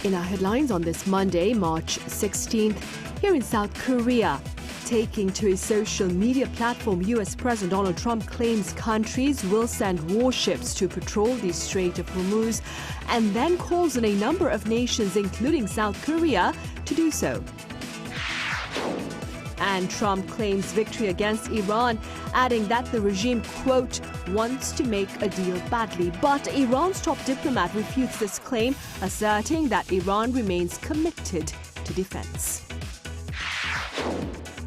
In our headlines on this Monday, March 16th, here in South Korea, taking to a social media platform, U.S. President Donald Trump claims countries will send warships to patrol the Strait of Hormuz and then calls on a number of nations, including South Korea, to do so. And Trump claims victory against Iran, adding that the regime, quote, wants to make a deal badly. But Iran's top diplomat refutes this claim, asserting that Iran remains committed to defense.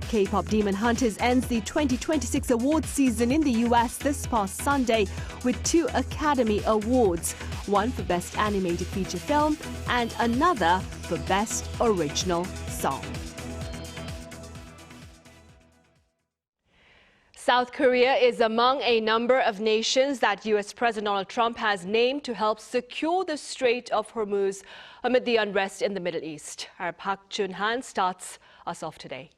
KPop Demon Hunters ends the 2026 awards season in the U.S. this past Sunday with 2 Academy Awards, one for Best Animated Feature Film and another for Best Original Song. South Korea is among a number of nations that U.S. President Donald Trump has named to help secure the Strait of Hormuz amid the unrest in the Middle East. Our Park Jun-han starts us off today.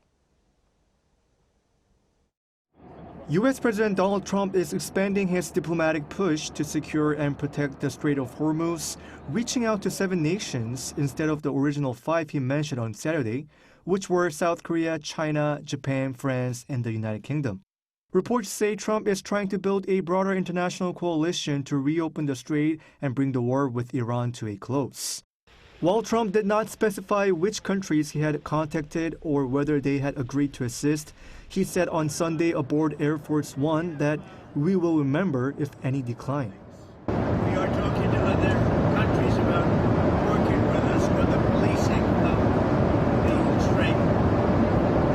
U.S. President Donald Trump is expanding his diplomatic push to secure and protect the Strait of Hormuz, reaching out to 7 nations instead of the original 5 he mentioned on Saturday, which were South Korea, China, Japan, France, and the United Kingdom. Reports say Trump is trying to build a broader international coalition to reopen the strait and bring the war with Iran to a close. While Trump did not specify which countries he had contacted or whether they had agreed to assist, he said on Sunday aboard Air Force One that we will remember if any decline. We are talking to other countries about working with us for the policing of the strait.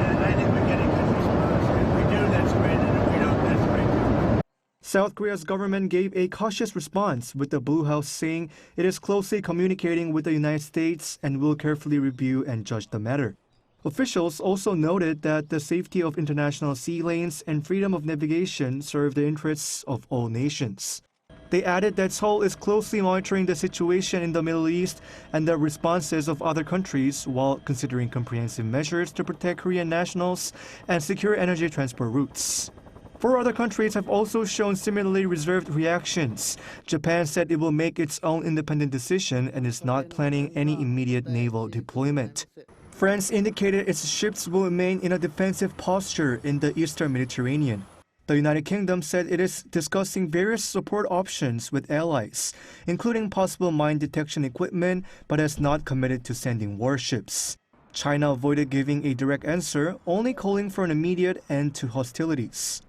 And I think we're getting good response. If we do, that's great, and if we don't, that's great too. South Korea's government gave a cautious response, with the Blue House saying it is closely communicating with the United States and will carefully review and judge the matter. Officials also noted that the safety of international sea lanes and freedom of navigation serve the interests of all nations. They added that Seoul is closely monitoring the situation in the Middle East and the responses of other countries while considering comprehensive measures to protect Korean nationals and secure energy transport routes. 4 other countries have also shown similarly reserved reactions. Japan said it will make its own independent decision and is not planning any immediate naval deployment. France indicated its ships will remain in a defensive posture in the Eastern Mediterranean. The United Kingdom said it is discussing various support options with allies, including possible mine detection equipment, but has not committed to sending warships. China avoided giving a direct answer, only calling for an immediate end to hostilities.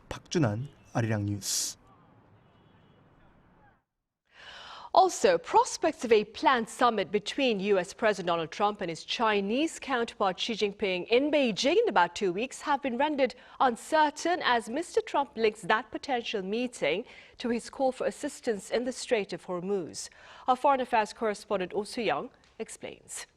Park Jun-han, Arirang News. Also, prospects of a planned summit between U.S. President Donald Trump and his Chinese counterpart Xi Jinping in Beijing in about 2 weeks have been rendered uncertain as Mr. Trump links that potential meeting to his call for assistance in the Strait of Hormuz. Our foreign affairs correspondent Oh Soo-young explains.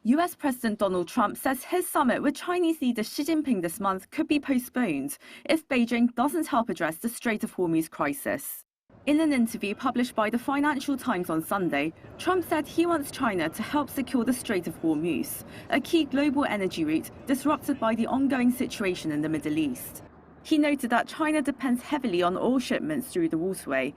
U.S. President Donald Trump says his summit with Chinese leader Xi Jinping this month could be postponed if Beijing doesn't help address the Strait of Hormuz crisis. In an interview published by the Financial Times on Sunday, Trump said he wants China to help secure the Strait of Hormuz, a key global energy route disrupted by the ongoing situation in the Middle East. He noted that China depends heavily on oil shipments through the waterway,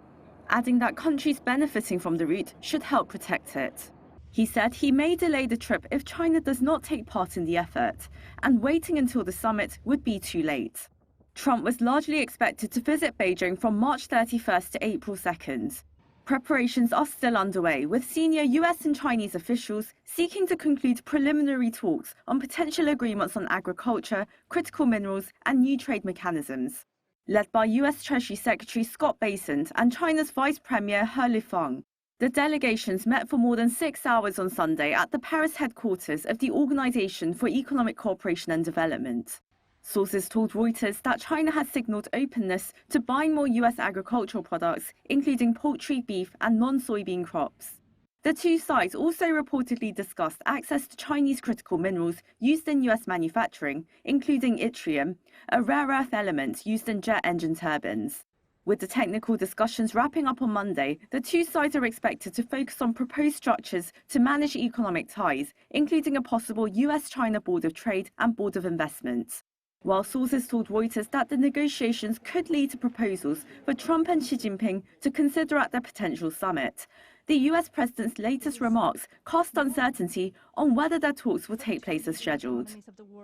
adding that countries benefiting from the route should help protect it. He said he may delay the trip if China does not take part in the effort, and waiting until the summit would be too late. Trump was largely expected to visit Beijing from March 31st to April 2nd. Preparations are still underway, with senior US and Chinese officials seeking to conclude preliminary talks on potential agreements on agriculture, critical minerals, and new trade mechanisms. Led by US Treasury Secretary Scott Bessent and China's Vice Premier He Lifeng, the delegations met for more than 6 hours on Sunday at the Paris headquarters of the Organization for Economic Cooperation and Development. Sources told Reuters that China has signaled openness to buying more US agricultural products, including poultry, beef, and non-soybean crops. The 2 sides also reportedly discussed access to Chinese critical minerals used in US manufacturing, including yttrium, a rare earth element used in jet engine turbines. With the technical discussions wrapping up on Monday, the 2 sides are expected to focus on proposed structures to manage economic ties, including a possible US-China Board of Trade and Board of Investment. While sources told Reuters that the negotiations could lead to proposals for Trump and Xi Jinping to consider at their potential summit, The US president's latest remarks cast uncertainty on whether their talks will take place as scheduled.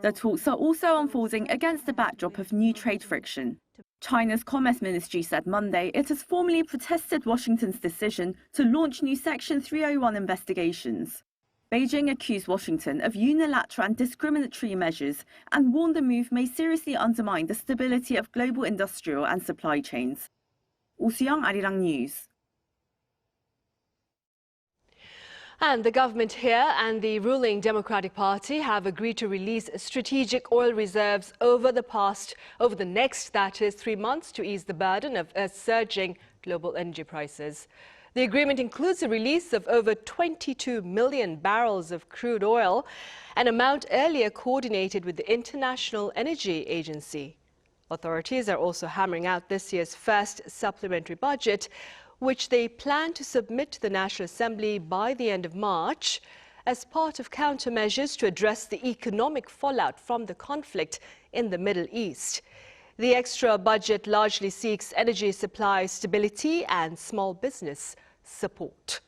The talks are also unfolding against the backdrop of new trade friction. China's Commerce Ministry said Monday it has formally protested Washington's decision to launch new Section 301 investigations. Beijing accused Washington of unilateral and discriminatory measures and warned the move may seriously undermine the stability of global industrial and supply chains. Ousuyang, Arirang News. And the government here and the ruling Democratic Party have agreed to release strategic oil reserves over the next 3 months to ease the burden of surging global energy prices. The agreement includes the release of over 22 million barrels of crude oil, an amount earlier coordinated with the International Energy Agency. Authorities are also hammering out this year's first supplementary budget, which they plan to submit to the National Assembly by the end of March as part of countermeasures to address the economic fallout from the conflict in the Middle East. The extra budget largely seeks energy supply stability and small business support.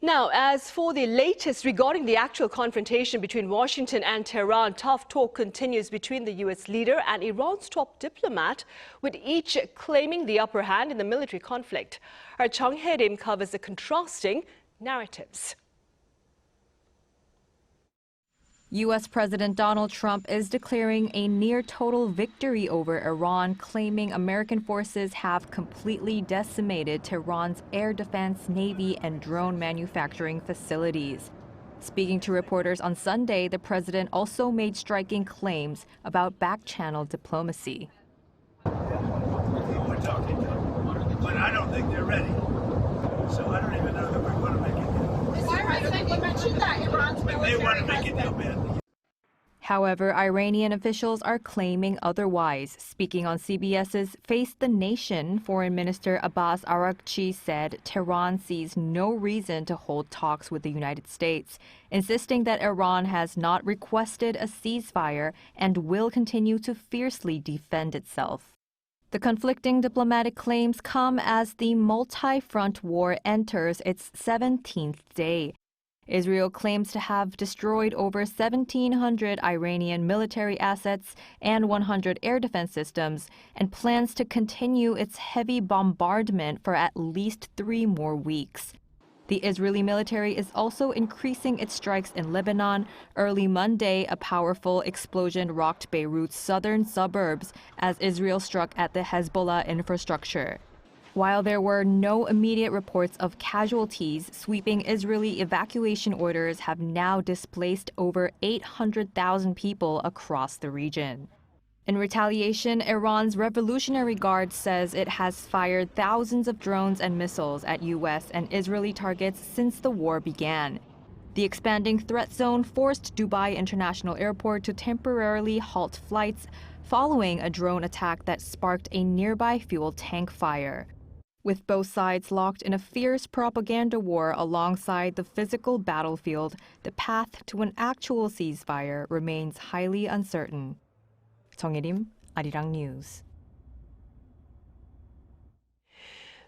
Now, as for the latest regarding the actual confrontation between Washington and Tehran, tough talk continues between the U.S. leader and Iran's top diplomat, with each claiming the upper hand in the military conflict. Our Chung Hae-rim covers the contrasting narratives. U.S. President Donald Trump is declaring a near-total victory over Iran, claiming American forces have completely decimated Tehran's air defense, navy, and drone manufacturing facilities. Speaking to reporters on Sunday, the president also made striking claims about back-channel diplomacy. We're talking to them, but I don't think they're ready. So I don't even know that we're going to make it. They want to make it deal bad. However, Iranian officials are claiming otherwise. Speaking on CBS's Face the Nation, Foreign Minister Abbas Araghchi said Tehran sees no reason to hold talks with the United States, insisting that Iran has not requested a ceasefire and will continue to fiercely defend itself. The conflicting diplomatic claims come as the multi-front war enters its 17th day. Israel claims to have destroyed over 1,700 Iranian military assets and 100 air defense systems and plans to continue its heavy bombardment for at least 3 more weeks. The Israeli military is also increasing its strikes in Lebanon. Early Monday, a powerful explosion rocked Beirut's southern suburbs as Israel struck at the Hezbollah infrastructure. While there were no immediate reports of casualties, sweeping Israeli evacuation orders have now displaced over 800,000 people across the region. In retaliation, Iran's Revolutionary Guard says it has fired thousands of drones and missiles at U.S. and Israeli targets since the war began. The expanding threat zone forced Dubai International Airport to temporarily halt flights following a drone attack that sparked a nearby fuel tank fire. With both sides locked in a fierce propaganda war alongside the physical battlefield, the path to an actual ceasefire remains highly uncertain. Chung Hae-rim, Arirang News.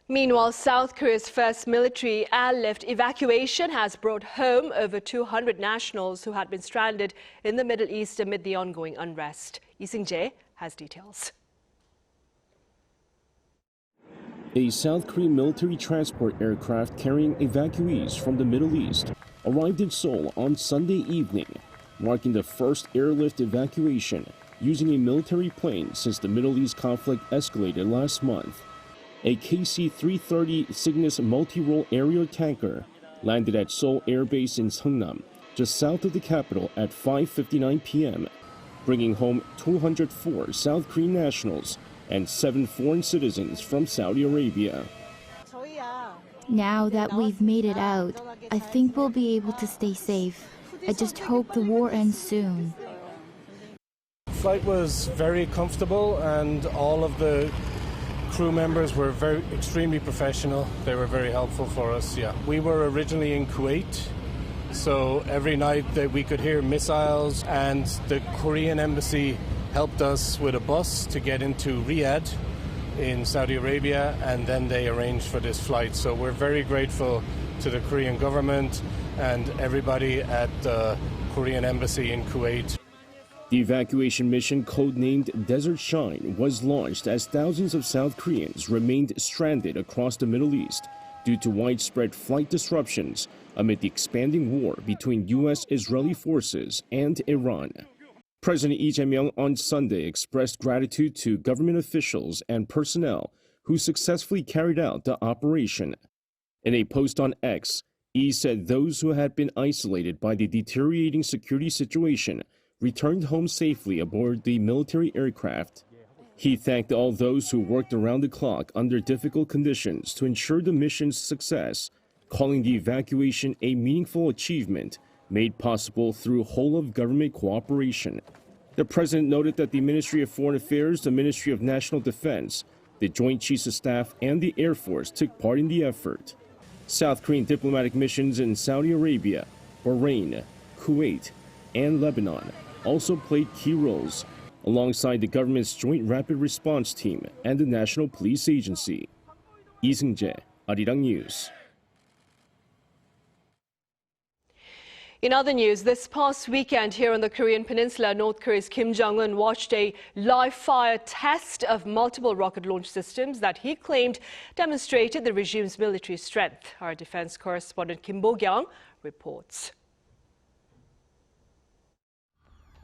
Meanwhile, South Korea's first military airlift evacuation has brought home over 200 nationals who had been stranded in the Middle East amid the ongoing unrest. Lee Seung-jae has details. A South Korean military transport aircraft carrying evacuees from the Middle East arrived in Seoul on Sunday evening, marking the first airlift evacuation using a military plane since the Middle East conflict escalated last month. A KC-330 Cygnus multi-role aerial tanker landed at Seoul Air Base in Seongnam, just south of the capital at 5:59 p.m., bringing home 204 South Korean nationals and 7 foreign citizens from Saudi Arabia. Now that we've made it out, I think we'll be able to stay safe. I just hope the war ends soon. The flight was very comfortable and all of the crew members were extremely professional. They were very helpful for us, yeah. We were originally in Kuwait, so every night that we could hear missiles, and the Korean embassy helped us with a bus to get into Riyadh, in Saudi Arabia, and then they arranged for this flight. So we're very grateful to the Korean government and everybody at the Korean embassy in Kuwait. The evacuation mission, codenamed Desert Shine, was launched as thousands of South Koreans remained stranded across the Middle East due to widespread flight disruptions amid the expanding war between U.S.-Israeli forces and Iran. President Lee Jae-myung on Sunday expressed gratitude to government officials and personnel who successfully carried out the operation. In a post on X, Lee said those who had been isolated by the deteriorating security situation returned home safely aboard the military aircraft. He thanked all those who worked around the clock under difficult conditions to ensure the mission's success, calling the evacuation a meaningful achievement made possible through whole-of-government cooperation. The president noted that the Ministry of Foreign Affairs, the Ministry of National Defense, the Joint Chiefs of Staff, and the Air Force took part in the effort. South Korean diplomatic missions in Saudi Arabia, Bahrain, Kuwait, and Lebanon also played key roles, alongside the government's Joint Rapid Response Team and the National Police Agency. Lee Seung-jae, Arirang News. In other news, this past weekend here on the Korean Peninsula, North Korea's Kim Jong-un watched a live-fire test of multiple rocket launch systems that he claimed demonstrated the regime's military strength. Our defense correspondent Kim Bo-kyung reports.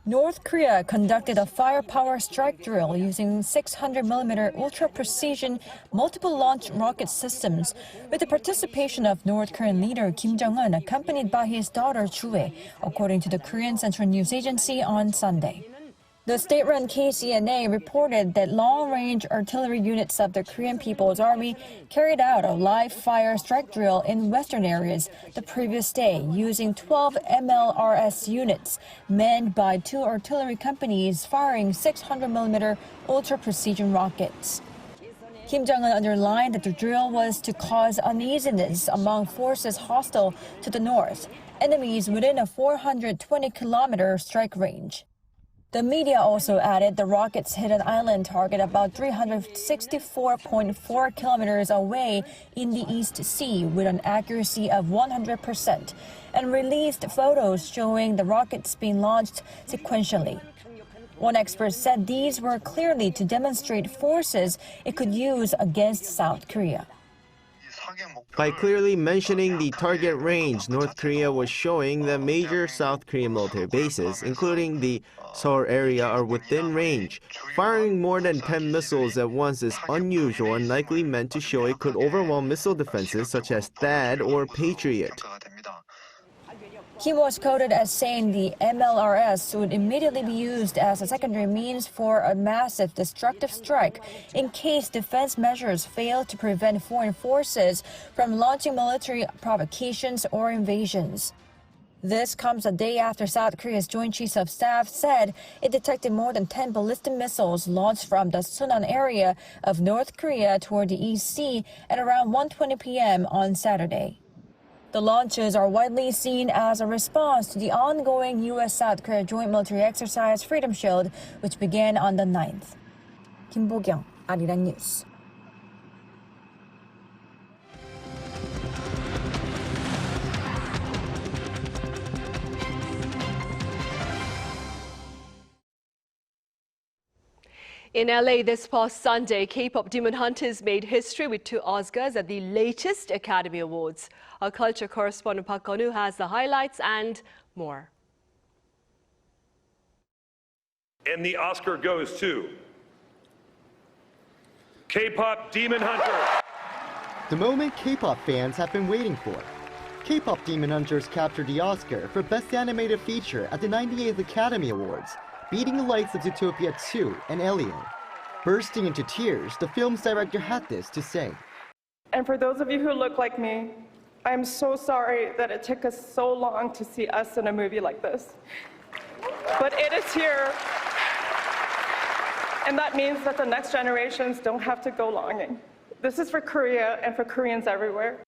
North Korea conducted a firepower strike drill using 600mm ultra-precision multiple-launch rocket systems with the participation of North Korean leader Kim Jong-un accompanied by his daughter Chue, according to the Korean Central News Agency on Sunday. The state-run KCNA reported that long-range artillery units of the Korean People's Army carried out a live-fire strike drill in western areas the previous day using 12 MLRS units manned by 2 artillery companies firing 600mm ultra-precision rockets. Kim Jong-un underlined that the drill was to cause uneasiness among forces hostile to the north, enemies within a 420-kilometer strike range. The media also added the rockets hit an island target about 364.4 kilometers away in the East Sea with an accuracy of 100% and released photos showing the rockets being launched sequentially. One expert said these were clearly to demonstrate forces it could use against South Korea. By clearly mentioning the target range, North Korea was showing that major South Korean military bases, including the Seoul area, are within range. Firing more than 10 missiles at once is unusual and likely meant to show it could overwhelm missile defenses such as THAAD or Patriot. Kim was quoted as saying the MLRS would immediately be used as a secondary means for a massive destructive strike in case defense measures fail to prevent foreign forces from launching military provocations or invasions. This comes a day after South Korea's Joint Chiefs of Staff said it detected more than 10 ballistic missiles launched from the Sunan area of North Korea toward the East Sea at around 1:20 p.m. on Saturday. The launches are widely seen as a response to the ongoing U.S.-South Korea joint military exercise Freedom Shield, which began on the 9th. Kim Bo-kyung, Arirang News. In LA this past Sunday, K-pop Demon Hunters made history with 2 Oscars at the latest Academy Awards. Our culture correspondent Park Konu has the highlights and more. And the Oscar goes to K-pop Demon Hunters. The moment K-pop fans have been waiting for. K-pop Demon Hunters captured the Oscar for Best Animated Feature at the 98th Academy Awards, beating the likes of Zootopia 2 and Alien. Bursting into tears, the film's director had this to say. And for those of you who look like me, I'm so sorry that it took us so long to see us in a movie like this. But it is here, and that means that the next generations don't have to go longing. This is for Korea and for Koreans everywhere.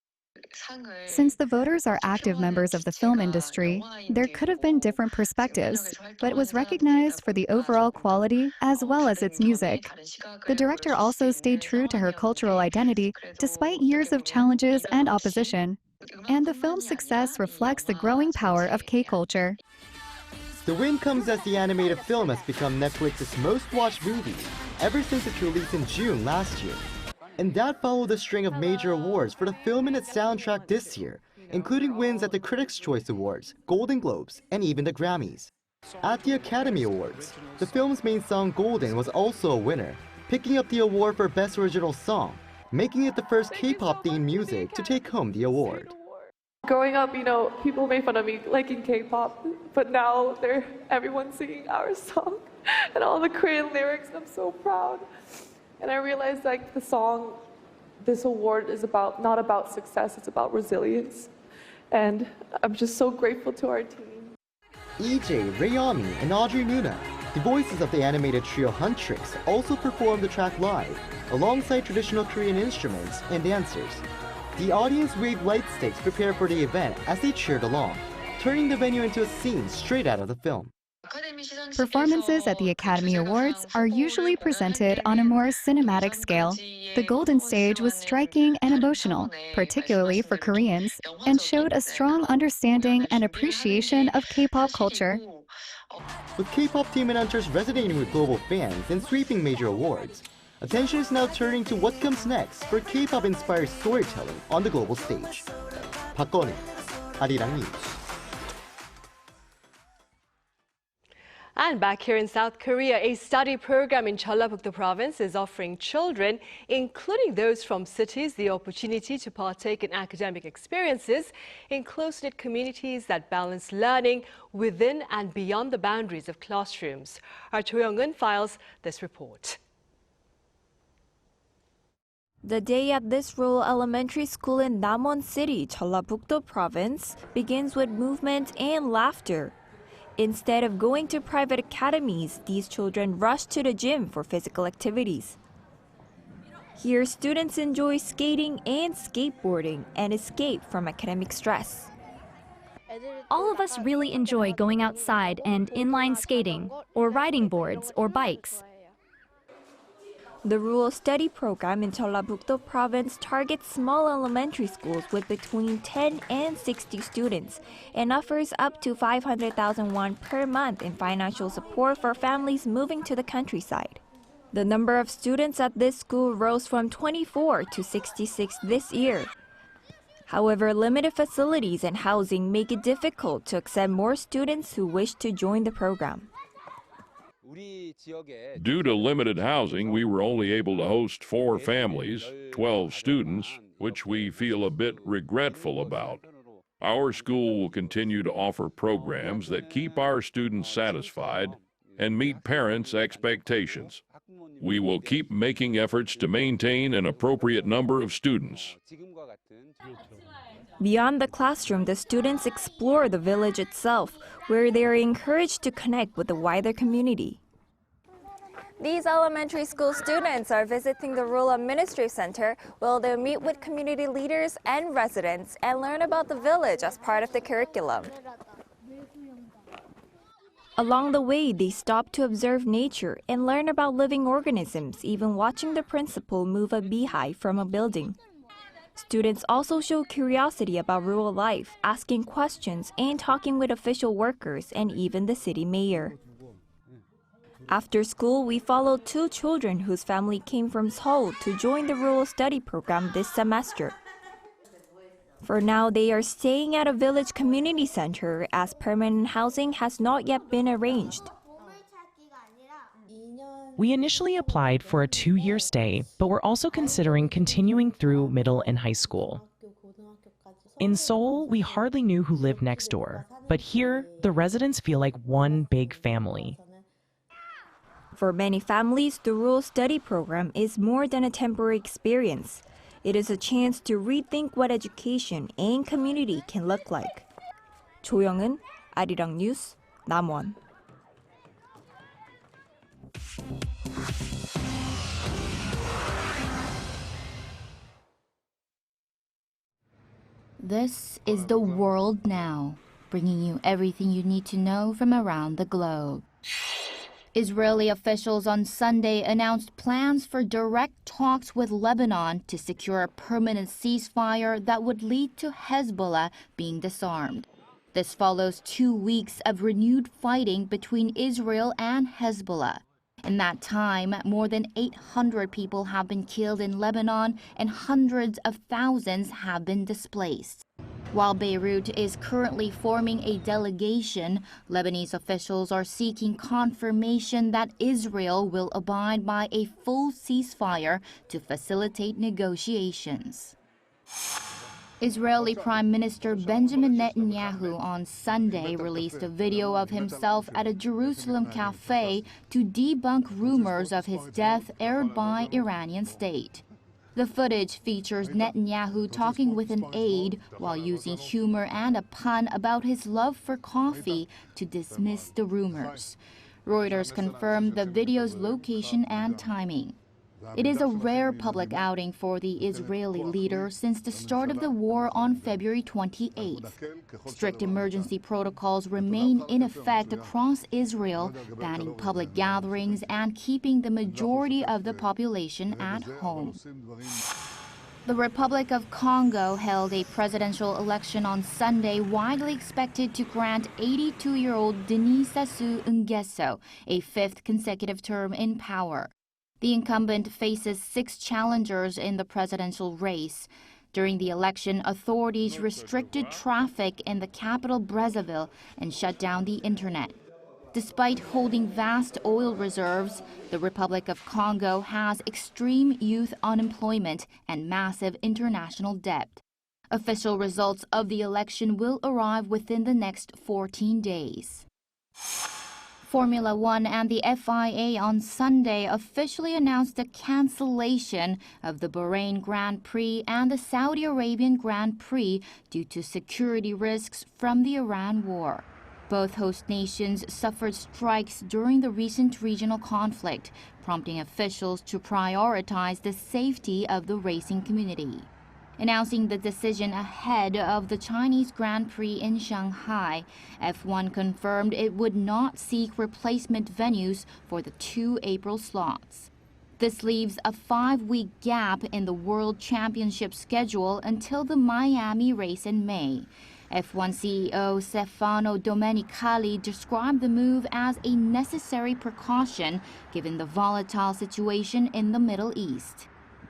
Since the voters are active members of the film industry, there could have been different perspectives, but it was recognized for the overall quality as well as its music. The director also stayed true to her cultural identity despite years of challenges and opposition. And the film's success reflects the growing power of K-culture. The win comes as the animated film has become Netflix's most-watched movie ever since its release in June last year. And that followed a string of major awards for the film and its soundtrack this year, including wins at the Critics' Choice Awards, Golden Globes, and even the Grammys. At the Academy Awards, the film's main song Golden was also a winner, picking up the award for Best Original Song, making it the first K-pop themed music to take home the award. Growing up, people made fun of me liking K-pop, but now everyone's singing our song and all the Korean lyrics, and I'm so proud. And I realized the song, this award is not about success, it's about resilience. And I'm just so grateful to our team. EJ, Rayami, and Audrey Nuna, the voices of the animated trio Huntrix, also performed the track live, alongside traditional Korean instruments and dancers. The audience waved light sticks prepared for the event as they cheered along, turning the venue into a scene straight out of the film. Performances at the Academy Awards are usually presented on a more cinematic scale. The Golden Stage was striking and emotional, particularly for Koreans, and showed a strong understanding and appreciation of K-pop culture. With KPop Demon Hunters resonating with global fans and sweeping major awards, attention is now turning to what comes next for K-pop-inspired storytelling on the global stage. 박건희, Arirang News. And back here in South Korea, a study program in Jeollabuk-do province is offering children, including those from cities, the opportunity to partake in academic experiences in close-knit communities that balance learning within and beyond the boundaries of classrooms. Our Cho Young-eun files this report. The day at this rural elementary school in Namwon City, Jeollabuk-do province, begins with movement and laughter. Instead of going to private academies, these children rush to the gym for physical activities. Here, students enjoy skating and skateboarding and escape from academic stress. All of us really enjoy going outside and inline skating, or riding boards or bikes. The rural study program in Jeollabuk-do province targets small elementary schools with between 10 and 60 students and offers up to 500,000 won per month in financial support for families moving to the countryside. The number of students at this school rose from 24 to 66 this year. However, limited facilities and housing make it difficult to accept more students who wish to join the program. Due to limited housing, we were only able to host 4 families, 12 students, which we feel a bit regretful about. Our school will continue to offer programs that keep our students satisfied and meet parents' expectations. We will keep making efforts to maintain an appropriate number of students. Beyond the classroom, the students explore the village itself, where they are encouraged to connect with the wider community. These elementary school students are visiting the Rural Administrative Center, where they'll meet with community leaders and residents and learn about the village as part of the curriculum. Along the way, they stop to observe nature and learn about living organisms, even watching the principal move a beehive from a building. Students also show curiosity about rural life, asking questions and talking with official workers and even the city mayor. After school, we followed 2 children whose family came from Seoul to join the rural study program this semester. For now, they are staying at a village community center as permanent housing has not yet been arranged. We initially applied for a 2-year stay, but we're also considering continuing through middle and high school. In Seoul, we hardly knew who lived next door, but here, the residents feel like one big family. For many families, the rural study program is more than a temporary experience. It is a chance to rethink what education and community can look like. Cho Young-eun, Arirang News, Namwon. This is The World Now, bringing you everything you need to know from around the globe. Israeli officials on Sunday announced plans for direct talks with Lebanon to secure a permanent ceasefire that would lead to Hezbollah being disarmed. This follows 2 weeks of renewed fighting between Israel and Hezbollah. In that time, more than 800 people have been killed in Lebanon and hundreds of thousands have been displaced. While Beirut is currently forming a delegation, Lebanese officials are seeking confirmation that Israel will abide by a full ceasefire to facilitate negotiations. Israeli Prime Minister Benjamin Netanyahu on Sunday released a video of himself at a Jerusalem cafe to debunk rumors of his death aired by Iranian state. The footage features Netanyahu talking with an aide while using humor and a pun about his love for coffee to dismiss the rumors. Reuters confirmed the video's location and timing. It is a rare public outing for the Israeli leader since the start of the war on February 28th. Strict emergency protocols remain in effect across Israel, banning public gatherings and keeping the majority of the population at home. The Republic of Congo held a presidential election on Sunday, widely expected to grant 82-year-old Denis Sassou Nguesso a fifth consecutive term in power. The incumbent faces 6 challengers in the presidential race. During the election, authorities restricted traffic in the capital Brazzaville and shut down the internet. Despite holding vast oil reserves, the Republic of Congo has extreme youth unemployment and massive international debt. Official results of the election will arrive within the next 14 days. Formula One and the FIA on Sunday officially announced the cancellation of the Bahrain Grand Prix and the Saudi Arabian Grand Prix due to security risks from the Iran war. Both host nations suffered strikes during the recent regional conflict, prompting officials to prioritize the safety of the racing community. Announcing the decision ahead of the Chinese Grand Prix in Shanghai, F1 confirmed it would not seek replacement venues for the 2 April slots. This leaves a 5-week gap in the World Championship schedule until the Miami race in May. F1 CEO Stefano Domenicali described the move as a necessary precaution given the volatile situation in the Middle East.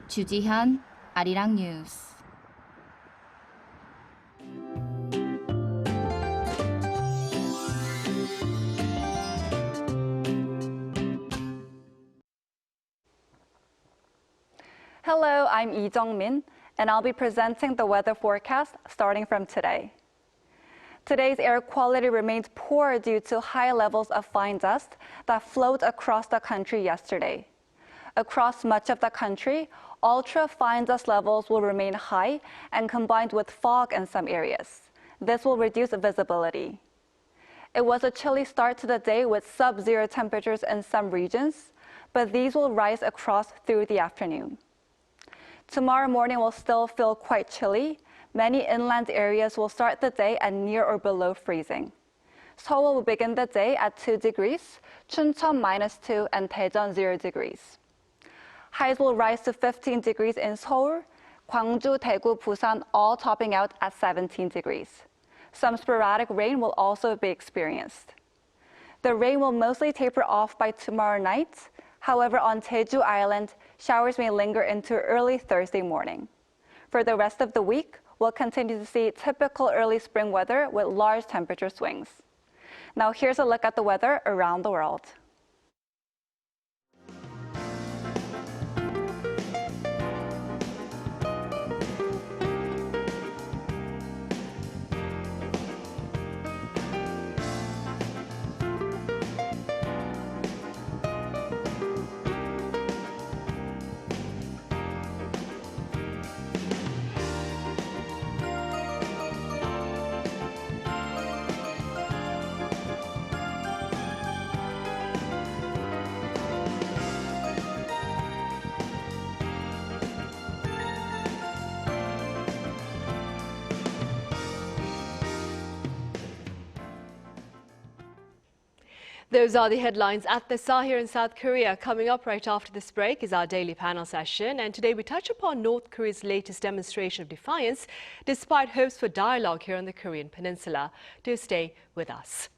Chu Ji-han, Arirang News. Hello, I'm Lee Jung-min, and I'll be presenting the weather forecast starting from today. Today's air quality remains poor due to high levels of fine dust that flowed across the country yesterday. Across much of the country, ultra-fine dust levels will remain high and combined with fog in some areas. This will reduce visibility. It was a chilly start to the day with sub-zero temperatures in some regions, but these will rise across through the afternoon. Tomorrow morning will still feel quite chilly. Many inland areas will start the day at near or below freezing. Seoul will begin the day at 2 degrees, Chuncheon -2, and Daejeon 0 degrees. Highs will rise to 15 degrees in Seoul, Gwangju, Daegu, Busan all topping out at 17 degrees. Some sporadic rain will also be experienced. The rain will mostly taper off by tomorrow night. However, on Jeju Island, showers may linger into early Thursday morning. For the rest of the week, we'll continue to see typical early spring weather with large temperature swings. Now here's a look at the weather around the world. Those are the headlines at the Sa here in South Korea. Coming up right after this break is our daily panel session. And today we touch upon North Korea's latest demonstration of defiance, despite hopes for dialogue here on the Korean Peninsula. Do stay with us.